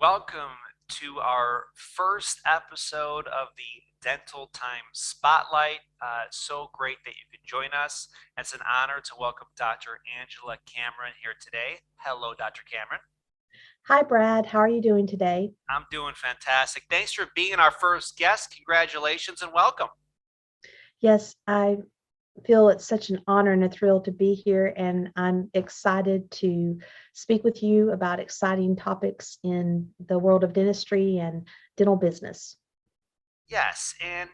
Welcome to our first episode of the Dental Time Spotlight. So great that you could join us. It's an honor to welcome Dr. Angela Cameron here today. Hello, Dr. Cameron. Hi, Brad. How are you doing today? I'm doing fantastic. Thanks for being our first guest. Congratulations and welcome. Yes, I feel it's such an honor and a thrill to be here, and I'm excited to speak with you about exciting topics in the world of dentistry and dental business. Yes, and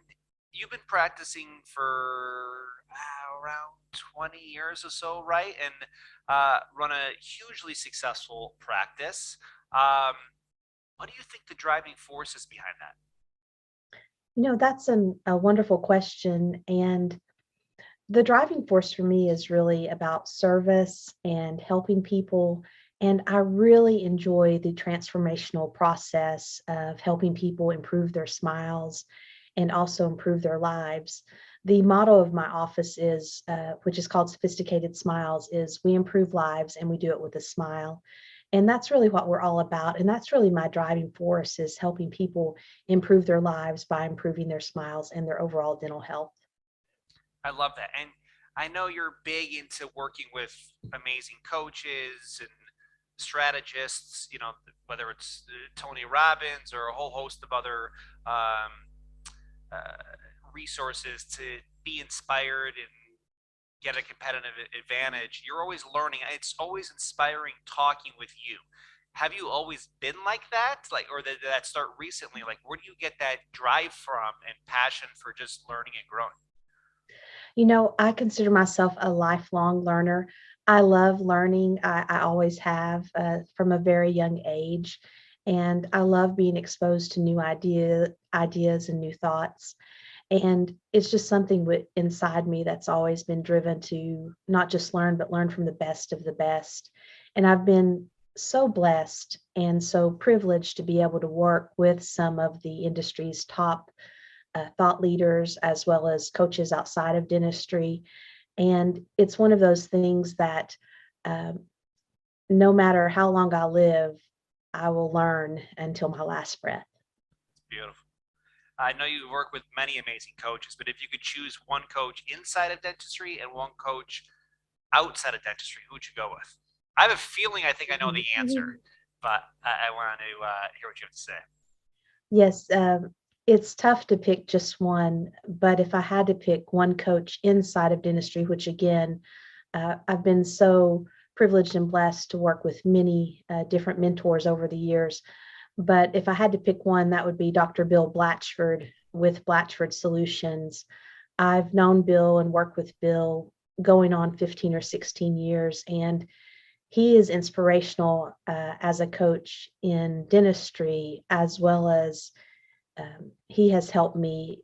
you've been practicing for around 20 years or so, right? And run a hugely successful practice. Um, what do you think the driving force is behind that? That's a wonderful question. And the driving force for me is really about service and helping people. And I really enjoy the transformational process of helping people improve their smiles and also improve their lives. The motto of my office is, which is called Sophisticated Smiles, is we improve lives and we do it with a smile. And that's really what we're all about. And that's really my driving force is helping people improve their lives by improving their smiles and their overall dental health. I love that. And I know you're big into working with amazing coaches and strategists, whether it's Tony Robbins or a whole host of other um, uh, resources to be inspired and get a competitive advantage. You're always learning. It's always inspiring talking with you. Have you always been like that? Or did that start recently? Like, where do you get that drive from and passion for just learning and growing? I consider myself a lifelong learner. I love learning. I always have from a very young age. And I love being exposed to new ideas and new thoughts. And it's just something inside me that's always been driven to not just learn, but learn from the best of the best. And I've been so blessed and so privileged to be able to work with some of the industry's top thought leaders as well as coaches outside of dentistry. And it's one of those things that um, no matter how long I live, I will learn until my last breath. It's beautiful. I know you work with many amazing coaches, but if you could choose one coach inside of dentistry and one coach outside of dentistry, who would you go with? I have a feeling I think I know the answer, but I want to hear what you have to say. Yes, it's tough to pick just one, but if I had to pick one coach inside of dentistry, which again, I've been so privileged and blessed to work with many different mentors over the years. But if I had to pick one, that would be Dr. Bill Blatchford with Blatchford Solutions. I've known Bill and worked with Bill going on 15 or 16 years, and he is inspirational as a coach in dentistry, as well as he has helped me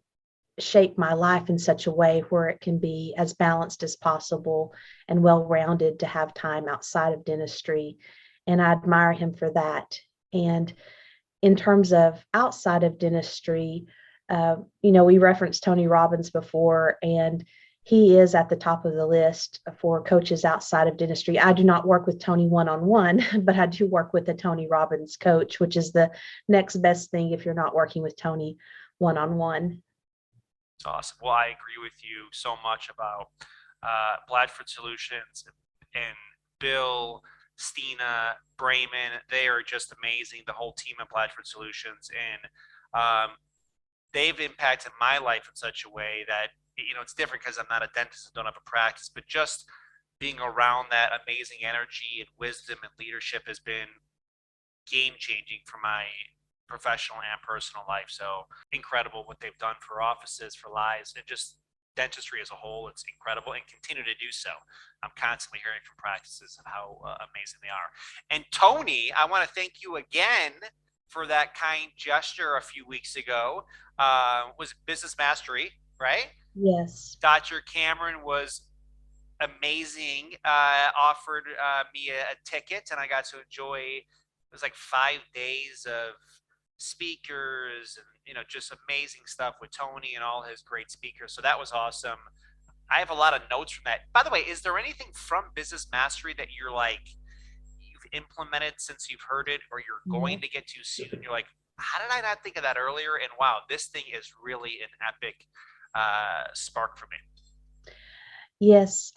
shape my life in such a way where it can be as balanced as possible and well rounded to have time outside of dentistry. And I admire him for that. And in terms of outside of dentistry, we referenced Tony Robbins before, and he is at the top of the list for coaches outside of dentistry. I do not work with Tony one on one, but I do work with a Tony Robbins coach, which is the next best thing if you're not working with Tony one on one. It's awesome. Well, I agree with you so much about Bladford Solutions and Bill, Stina, Brayman. They are just amazing. The whole team at Bladford Solutions, and they've impacted my life in such a way that it's different because I'm not a dentist and don't have a practice, but just being around that amazing energy and wisdom and leadership has been game changing for my professional and personal life. So incredible what they've done for offices, for lives, and just dentistry as a whole. It's incredible and continue to do so. I'm constantly hearing from practices of how amazing they are. And Tony, I want to thank you again for that kind gesture a few weeks ago. Was Business Mastery, right? Yes. Dr. Cameron was amazing. Offered me a ticket, and I got to enjoy. It was like 5 days of speakers and just amazing stuff with Tony and all his great speakers. So that was awesome. I have a lot of notes from that. By the way, is there anything from Business Mastery that you've implemented since you've heard it, or you're Yeah. going to get to soon. You're like, how did I not think of that earlier? And wow, this thing is really an epic spark for me. Yes,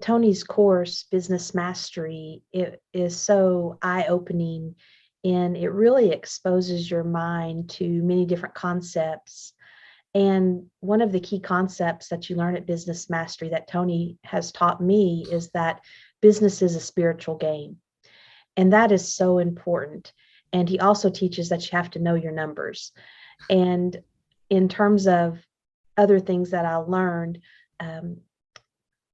Tony's course, Business Mastery, it is so eye-opening, and it really exposes your mind to many different concepts. And one of the key concepts that you learn at Business Mastery that Tony has taught me is that business is a spiritual game. And that is so important. And he also teaches that you have to know your numbers. And in terms of other things that I learned, um,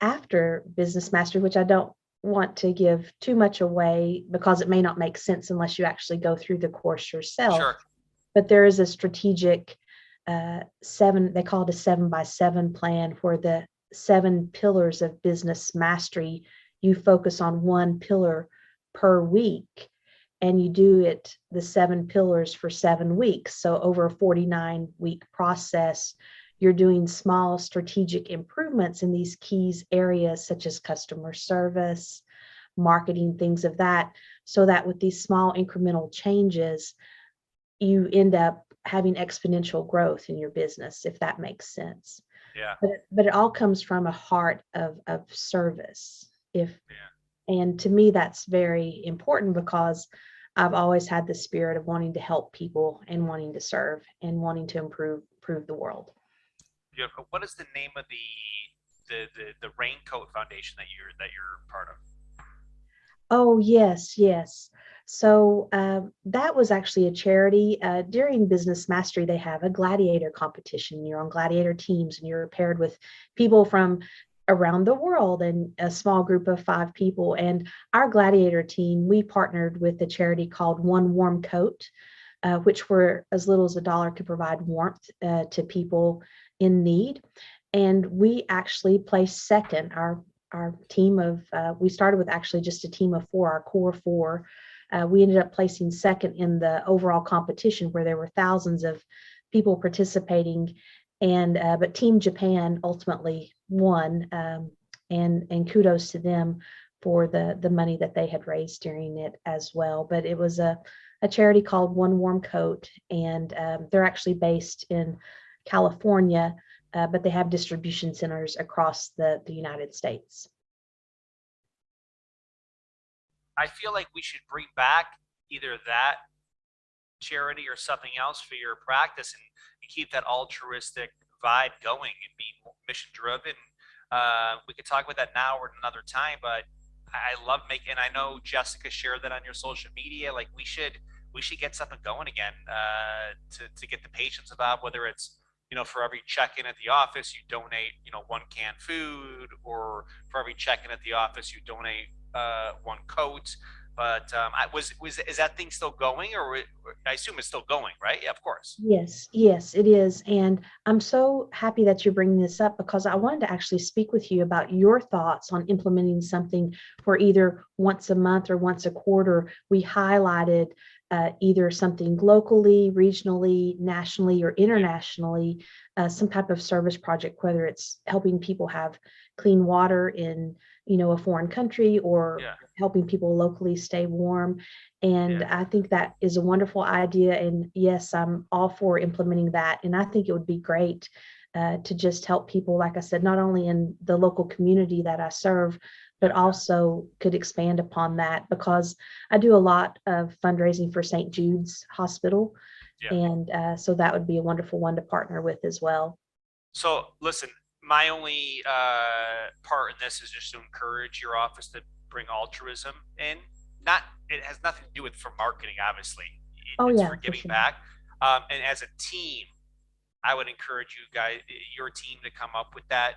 after Business Mastery, which I don't want to give too much away because it may not make sense unless you actually go through the course yourself. Sure. But there is a strategic seven, they call it a 7x7 plan, where the 7 pillars of business mastery, you focus on one pillar per week, and you do it the 7 pillars for 7 weeks. So over a 49-week process, you're doing small strategic improvements in these keys areas such as customer service, marketing, things of that, so that with these small incremental changes, you end up having exponential growth in your business, if that makes sense. Yeah. But it all comes from a heart of service. If Yeah. And to me, that's very important because I've always had the spirit of wanting to help people and wanting to serve and wanting to improve the world. Beautiful. What is the name of the Raincoat Foundation that you're part of? Oh, yes, yes. So that was actually a charity. During Business Mastery, they have a gladiator competition. You're on gladiator teams and you're paired with people from around the world and a small group of 5 people. And our gladiator team, we partnered with a charity called One Warm Coat, which for as little as $1 could provide warmth to people in need. And we actually placed second. Our team of we started with actually just a team of 4, our core 4. We ended up placing second in the overall competition, where there were thousands of people participating, and but Team Japan ultimately won, and kudos to them for the money that they had raised during it as well. But it was a charity called One Warm Coat, and they're actually based in California, but they have distribution centers across the United States. I feel like we should bring back either that charity or something else for your practice, and keep that altruistic vibe going and be mission driven. We could talk about that now or another time, but I love making, and I know Jessica shared that on your social media. Like we should get something going again, to get the patients involved, whether it's, for every check-in at the office, you donate, one canned food, or for every check-in at the office, you donate one coat. But is that thing still going, or I assume it's still going, right? Yeah, of course. Yes, yes, it is. And I'm so happy that you're bringing this up because I wanted to actually speak with you about your thoughts on implementing something for either once a month or once a quarter. We highlighted either something locally, regionally, nationally, or internationally, some type of service project, whether it's helping people have clean water in, a foreign country, or Yeah, helping people locally stay warm. And yeah, I think that is a wonderful idea. And yes, I'm all for implementing that. And I think it would be great to just help people, like I said, not only in the local community that I serve, but yeah, also could expand upon that, because I do a lot of fundraising for St. Jude's Hospital. yeah. And so that would be a wonderful one to partner with as well. So listen, my only part in this is just to encourage your office to bring altruism in. Not, it has nothing to do with for marketing, obviously. Oh, It's for yeah, for giving sure. back. And as a team, I would encourage you guys, your team, to come up with that.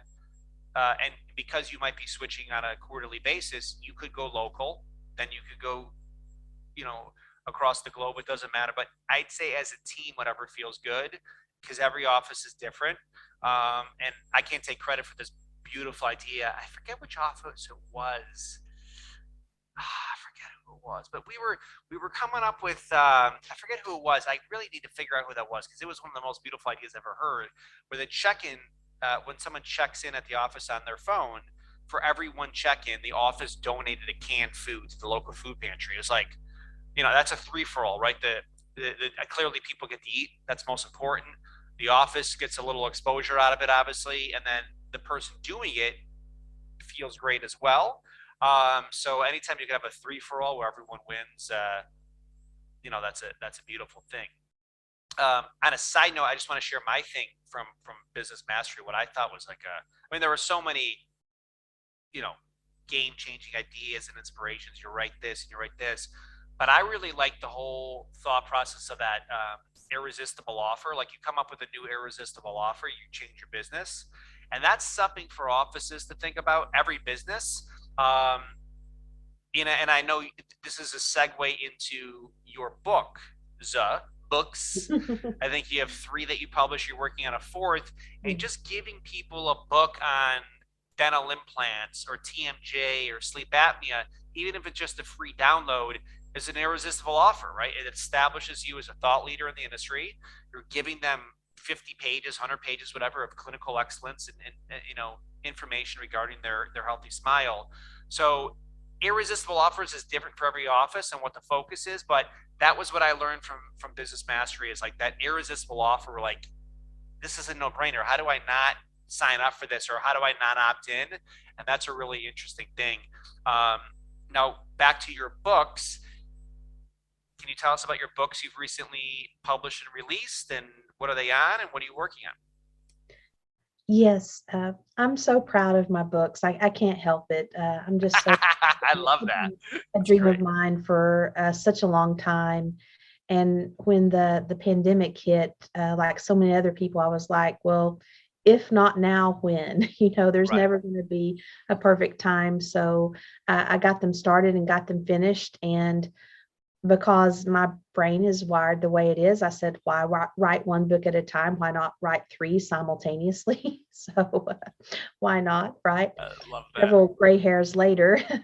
And because you might be switching on a quarterly basis, you could go local, then you could go, you know, across the globe. It doesn't matter. But I'd say as a team, whatever feels good, because every office is different. And I can't take credit for this beautiful idea. I forget which office it was. I forget who it was, but we were coming up with, I forget who it was. I really need to figure out who that was, because it was one of the most beautiful ideas I've ever heard. Where the check-in, when someone checks in at the office on their phone, for every one check-in, the office donated a canned food to the local food pantry. It's like, that's a free-for-all, right? Clearly people get to eat. That's most important. The office gets a little exposure out of it, obviously, and then the person doing it feels great as well. So anytime you can have a three-for-all where everyone wins, that's a beautiful thing. On a side note, I just want to share my thing from Business Mastery. What I thought was there were so many, game-changing ideas and inspirations. You write this and you write this, but I really like the whole thought process of that irresistible offer. Like, you come up with a new irresistible offer, you change your business, and that's something for offices to think about. Every business. And I know this is a segue into your book, books. I think you have 3 that you publish. You're working on a 4th, and just giving people a book on dental implants or TMJ or sleep apnea, even if it's just a free download, is an irresistible offer, right? It establishes you as a thought leader in the industry. You're giving them 50 pages, 100 pages, whatever, of clinical excellence and information regarding their healthy smile. So irresistible offers is different for every office and what the focus is, but that was what I learned from Business Mastery, is like that irresistible offer. Like, this is a no-brainer. How do I not sign up for this, or how do I not opt in? And that's a really interesting thing. Now back to your books. Can you tell us about your books you've recently published and released, and what are they on, and what are you working on? Yes, I'm so proud of my books. I can't help it. I'm just so I love that. a That's dream great. of mine for such a long time. And when the pandemic hit, like so many other people, I was like, well, if not now, when? There's Right. never going to be a perfect time. So I got them started and got them finished. And because my brain is wired the way it is, I said, why write one book at a time? Why not write 3 simultaneously? So why not, right? I love that. Several gray hairs later, That's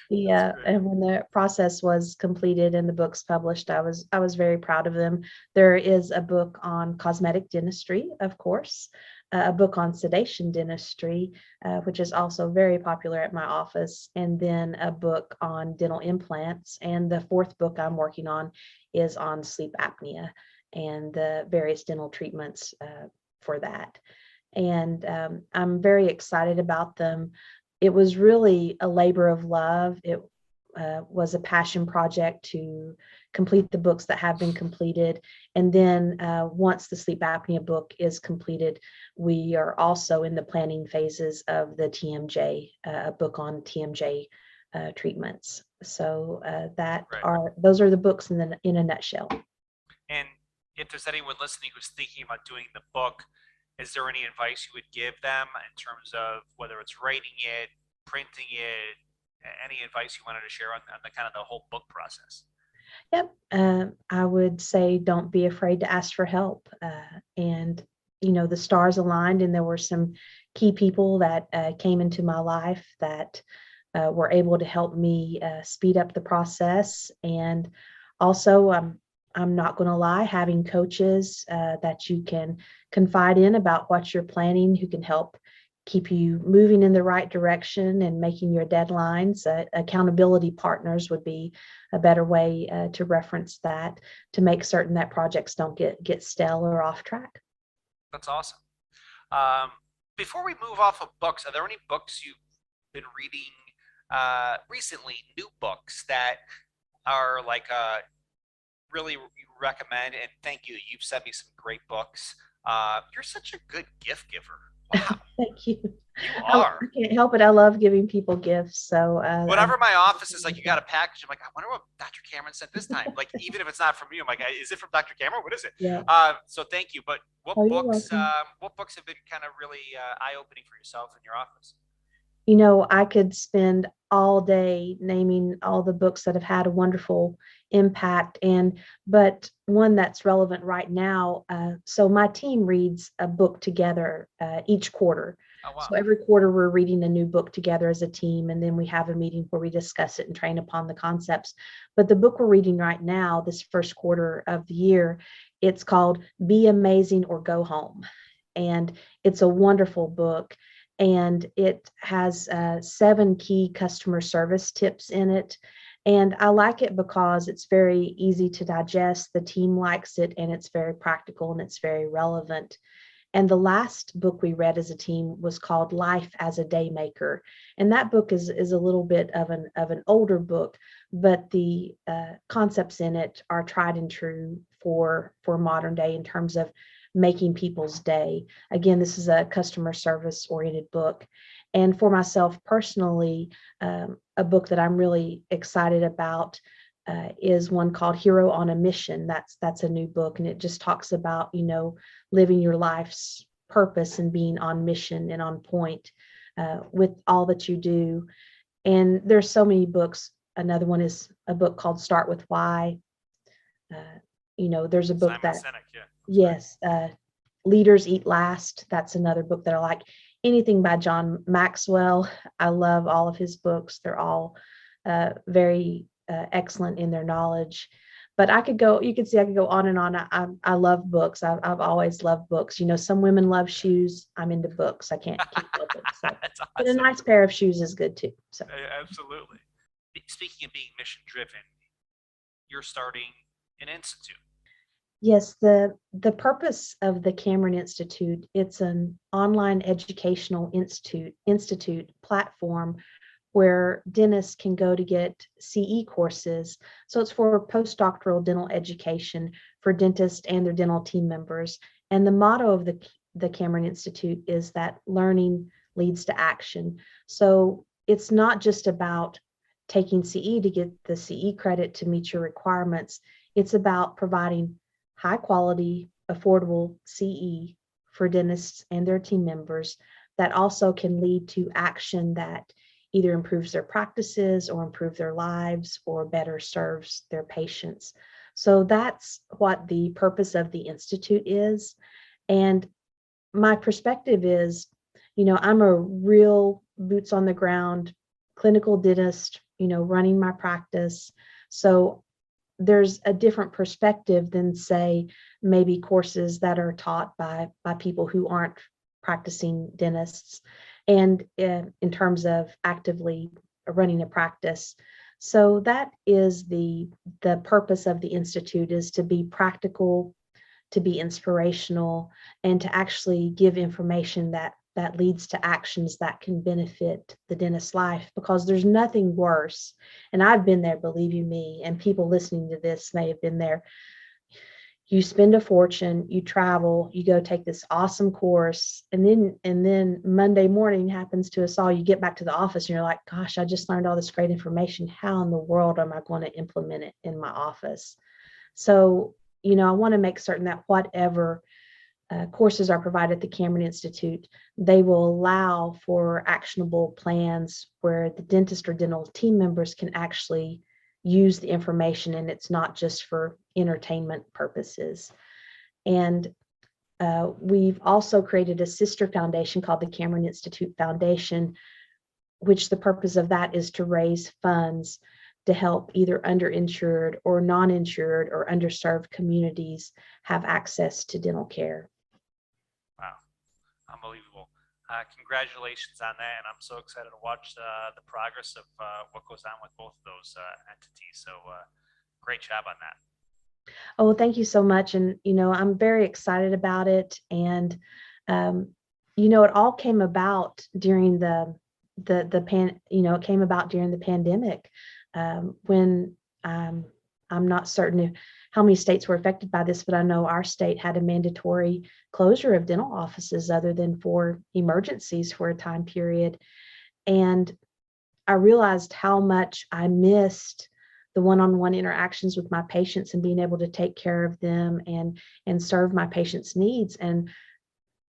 great. and when the process was completed and the books published, I was very proud of them. There is a book on cosmetic dentistry, of course, a book on sedation dentistry, which is also very popular at my office, and then a book on dental implants. And the 4th book I'm working on is on sleep apnea and the various dental treatments for that. And I'm very excited about them. It was really a labor of love. It was a passion project to complete the books that have been completed. And then once the sleep apnea book is completed, we are also in the planning phases of the TMJ, book on TMJ treatments. So those are the books in a nutshell. And if there's anyone listening who's thinking about doing the book, is there any advice you would give them in terms of whether it's writing it, printing it, any advice you wanted to share on the kind of the whole book process? Yep. I would say don't be afraid to ask for help. And, the stars aligned, and there were some key people that came into my life that were able to help me speed up the process. And also, I'm not going to lie, having coaches that you can confide in about what you're planning, who can help keep you moving in the right direction and making your deadlines. Accountability partners would be a better way to reference that, to make certain that projects don't get stale or off track. That's awesome. Before we move off of books, are there any books you've been reading recently, new books that are like really recommend? And thank you. You've sent me some great books. You're such a good gift giver. Wow. Thank you. You I are. can't help it. I love giving people gifts. So Whenever my office is like, you got a package, I'm like, I wonder what Dr. Cameron sent this time. Like, even if it's not from you, I'm like, is it from Dr. Cameron? What is it? yeah. So thank you. But what Oh, you're books? welcome. What books have been kind of really eye-opening for yourself in your office? I could spend all day naming all the books that have had a wonderful impact, but one that's relevant right now. So my team reads a book together each quarter. Oh wow. So every quarter we're reading a new book together as a team, and then we have a meeting where we discuss it and train upon the concepts. But the book we're reading right now, this first quarter of the year, it's called Be Amazing or Go Home. And it's a wonderful book. and it has 7 key customer service tips in it. And I like it because it's very easy to digest. The team likes it, and it's very practical and it's very relevant. And the last book we read as a team was called Life as a Daymaker. And that book is a little bit of an older book, but the concepts in it are tried and true for modern day in terms of making people's day. Again, this is a customer service oriented book. And for myself personally, a book that I'm really excited about is one called Hero on a Mission. That's a new book, and it just talks about, living your life's purpose and being on mission and on point with all that you do. And there's so many books. Another one is a book called Start with Why. There's a book Simon that, Sinek, yeah. yes, Leaders Eat Last. That's another book that I like. Anything by John Maxwell. I love all of his books. They're all very excellent in their knowledge. But I could go on and on. I love books. I've always loved books. Some women love shoes. I'm into books. I can't help it. So, That's awesome. but a nice pair of shoes is good too. So Absolutely. Speaking of being mission driven, you're starting an institute. yes, the purpose of the Cameron Institute, it's an online educational institute platform where dentists can go to get CE courses. So it's for postdoctoral dental education for dentists and their dental team members. And the motto of the Cameron Institute is that learning leads to action. So it's not just about taking CE to get the CE credit to meet your requirements. It's about providing high quality, affordable CE for dentists and their team members that also can lead to action that either improves their practices or improve their lives or better serves their patients. So that's what the purpose of the Institute is. And my perspective is, I'm a real boots on the ground clinical dentist, running my practice. So there's a different perspective than, say, maybe courses that are taught by people who aren't practicing dentists, and in terms of actively running a practice. So that is the purpose of the Institute, is to be practical, to be inspirational, and to actually give information that leads to actions that can benefit the dentist's life, because there's nothing worse. And I've been there, believe you me, and people listening to this may have been there. You spend a fortune, you travel, you go take this awesome course, and then Monday morning happens to us all. You get back to the office and you're like, gosh, I just learned all this great information. How in the world am I going to implement it in my office? So, I want to make certain that whatever courses are provided at the Cameron Institute, they will allow for actionable plans where the dentist or dental team members can actually use the information, and it's not just for entertainment purposes. And we've also created a sister foundation called the Cameron Institute Foundation, which the purpose of that is to raise funds to help either underinsured or non-insured or underserved communities have access to dental care. Wow, unbelievable. Congratulations on that, and I'm so excited to watch the progress of what goes on with both of those entities. So great job on that. Oh, thank you so much. And, I'm very excited about it. And, it all came about during it came about during the pandemic, when I'm not certain how many states were affected by this, but I know our state had a mandatory closure of dental offices other than for emergencies for a time period. And I realized how much I missed the one-on-one interactions with my patients and being able to take care of them and serve my patients' needs. And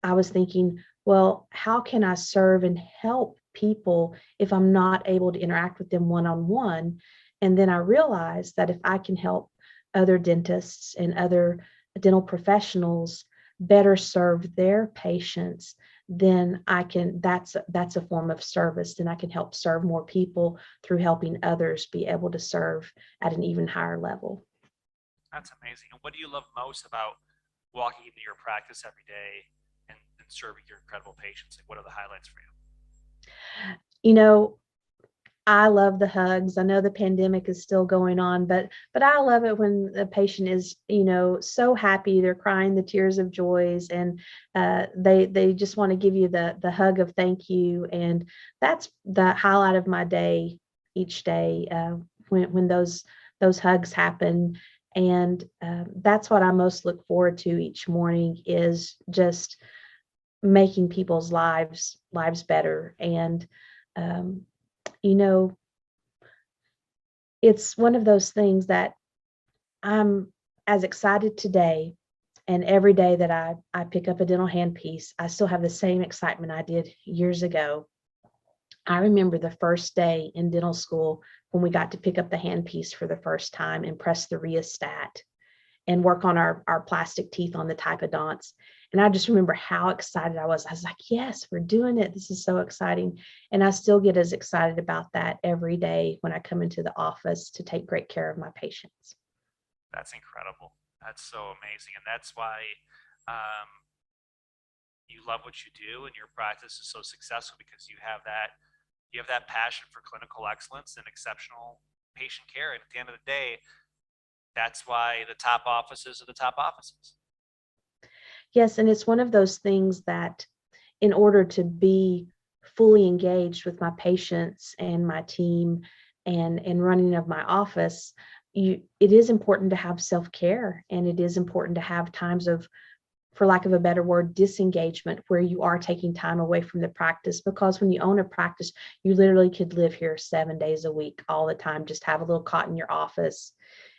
I was thinking, well, how can I serve and help people if I'm not able to interact with them one-on-one? And then I realized that if I can help other dentists and other dental professionals better serve their patients, then that's a form of service. Then I can help serve more people through helping others be able to serve at an even higher level. That's amazing. And what do you love most about walking into your practice every day and serving your incredible patients? Like, what are the highlights for you? You know, I love the hugs. I know the pandemic is still going on, but I love it when the patient is, so happy. They're crying the tears of joys, and they just want to give you the hug of thank you. And that's the highlight of my day each day, when those hugs happen. And that's what I most look forward to each morning, is just making people's lives better. And um, you know, it's one of those things that I'm as excited today, and every day that I pick up a dental handpiece, I still have the same excitement I did years ago. I remember the first day in dental school when we got to pick up the handpiece for the first time and press the rheostat and work on our plastic teeth on the typodonts. And I just remember how excited I was. I was like, yes, we're doing it. This is so exciting. And I still get as excited about that every day when I come into the office to take great care of my patients. That's incredible. That's so amazing. And that's why um, you love what you do and your practice is so successful, because you have that passion for clinical excellence and exceptional patient care. And at the end of the day, that's why the top offices are the top offices. Yes, and it's one of those things that, in order to be fully engaged with my patients and my team and running of my office, it is important to have self-care, and it is important to have times of, for lack of a better word, disengagement, where you are taking time away from the practice. Because when you own a practice, you literally could live here 7 days a week, all the time, just have a little cot in your office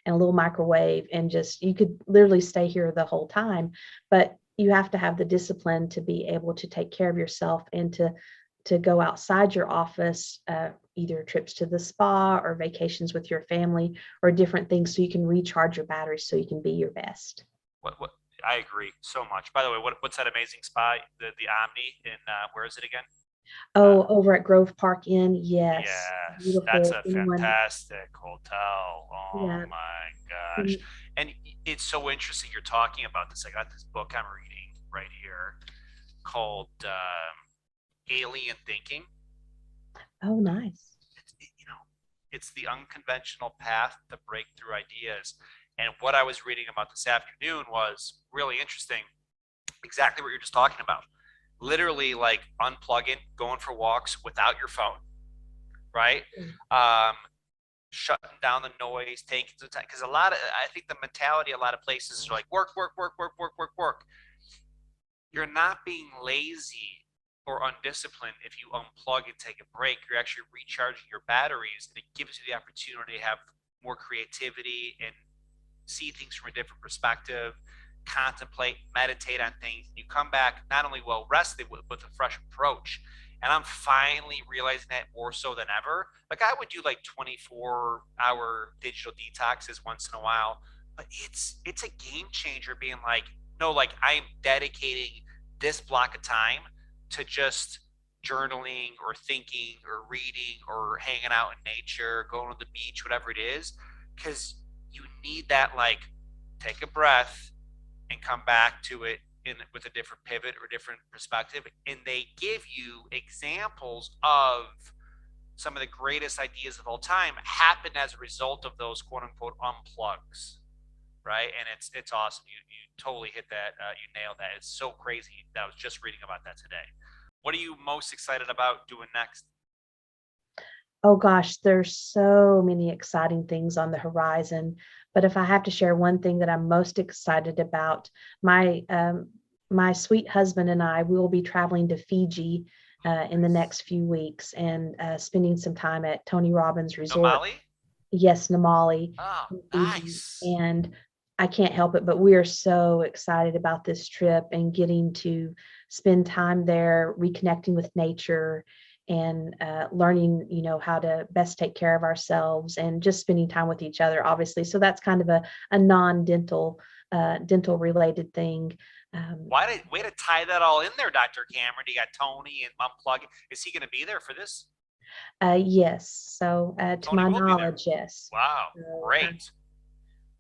and a little microwave, and just, you could literally stay here the whole time. But you have to have the discipline to be able to take care of yourself, and to go outside your office, either trips to the spa or vacations with your family or different things, so you can recharge your batteries so you can be your best. What I agree so much. By the way, what's that amazing spot? The Omni in where is it again? Oh, Uh, over at Grove Park Inn, yes, yes, that's beautiful. a Anyone, fantastic hotel. Oh yeah, my gosh. and- And it's so interesting you're talking about this. I got this book I'm reading right here called Alien Thinking. oh, nice. It's the unconventional path to breakthrough ideas. And what I was reading about this afternoon was really interesting. Exactly what you're just talking about. Literally, like unplugging, going for walks without your phone, right? Um, Shutting down the noise, taking some time. Because I think the mentality a lot of places is like work, work, work, work, work, work, work. You're not being lazy or undisciplined if you unplug and take a break. You're actually recharging your batteries, and it gives you the opportunity to have more creativity and see things from a different perspective, contemplate, meditate on things. And you come back not only well rested, with a fresh approach. And I'm finally realizing that more so than ever. Like, I would do like 24-hour digital detoxes once in a while, but it's a game changer being like, no, like I am dedicating this block of time to just journaling or thinking or reading or hanging out in nature, going to the beach, whatever it is, because you need that, like, take a breath and come back to it with a different pivot or different perspective. And they give you examples of some of the greatest ideas of all time happen as a result of those quote unquote unplugs, right? And it's awesome. You totally hit that. You nailed that. It's so crazy that I was just reading about that today. What are you most excited about doing next? Oh gosh, there's so many exciting things on the horizon. But if I have to share one thing that I'm most excited about, my my sweet husband and I, we will be traveling to Fiji in the next few weeks, and spending some time at Tony Robbins Resort. Nomali? Yes, Namali Oh, in Fiji. nice. And I can't help it, but we are so excited about this trip and getting to spend time there, reconnecting with nature, and learning, how to best take care of ourselves, and just spending time with each other, obviously. So that's kind of a non-dental, dental related thing. Um, Why did way to tie that all in there, Dr. Cameron? You got Tony and Unplug. Is he going to be there for this? yes. So to Tony my will be there. knowledge, yes. Wow, So, great.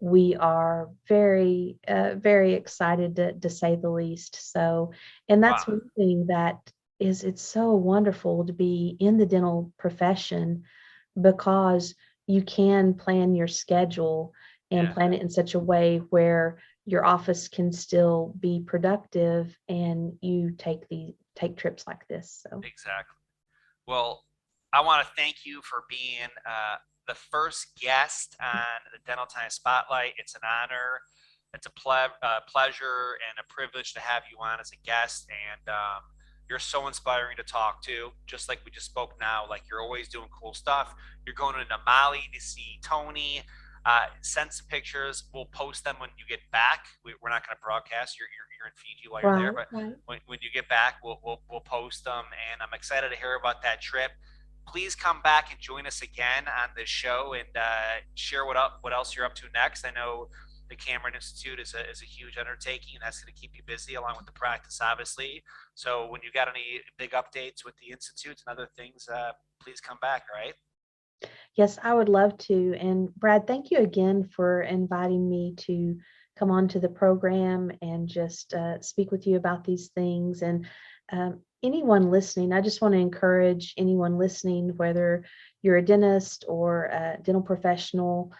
we are very excited, to say the least. So, and Wow. that's one thing that is it's so wonderful to be in the dental profession because you can plan your schedule and Yeah, plan it in such a way where your office can still be productive and you take trips like this. So exactly. Well, I want to thank you for being the first guest on the Dental Time Spotlight. It's an honor. It's a pleasure and a privilege to have you on as a guest. And you're so inspiring to talk to, just like we just spoke now. Like you're always doing cool stuff. You're going to Mali to see Tony. Send some pictures. We'll post them when you get back. We're not going to broadcast. You're in Fiji while you're there, right, but right. when you get back, we'll post them. And I'm excited to hear about that trip. Please come back and join us again on this show and share what else you're up to next. I know the Cameron Institute is a huge undertaking, and that's going to keep you busy along with the practice, obviously. So when you got any big updates with the institutes and other things, please come back. All right. Yes, I would love to. And Brad, thank you again for inviting me to come on to the program and just speak with you about these things. And anyone listening, I just want to encourage anyone listening, whether you're a dentist or a dental professional,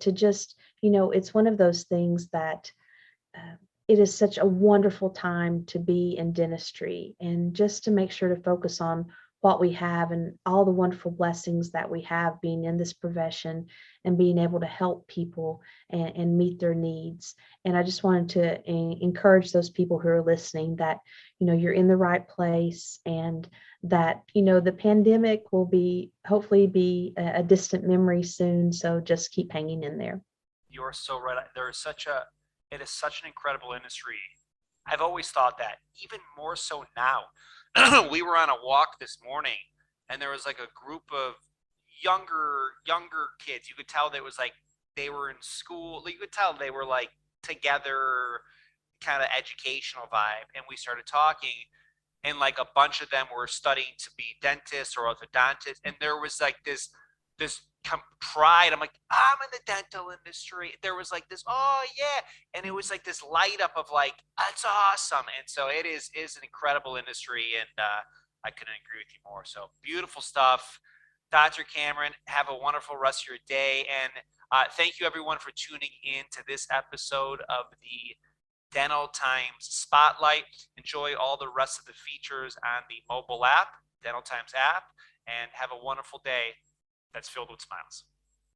to just, it's one of those things that it is such a wonderful time to be in dentistry and just to make sure to focus on what we have and all the wonderful blessings that we have being in this profession and being able to help people and meet their needs. And I just wanted to encourage those people who are listening that, you're in the right place and that, the pandemic will hopefully be a distant memory soon. So just keep hanging in there. You are so right. It is such an incredible industry. I've always thought that, even more so now. We were on a walk this morning, and there was like a group of younger kids. You could tell that it was like they were in school. You could tell they were like together, kind of educational vibe. And we started talking, and like a bunch of them were studying to be dentists or orthodontists, and there was like this pride. I'm like, I'm in the dental industry. There was like this, oh yeah, and it was like this light up of like, that's awesome. And so it is an incredible industry, and I couldn't agree with you more. So beautiful stuff. Dr. Cameron, have a wonderful rest of your day, and thank you everyone for tuning in to this episode of the Dental Times Spotlight. Enjoy all the rest of the features on the mobile app, Dental Times app, and have a wonderful day that's filled with smiles.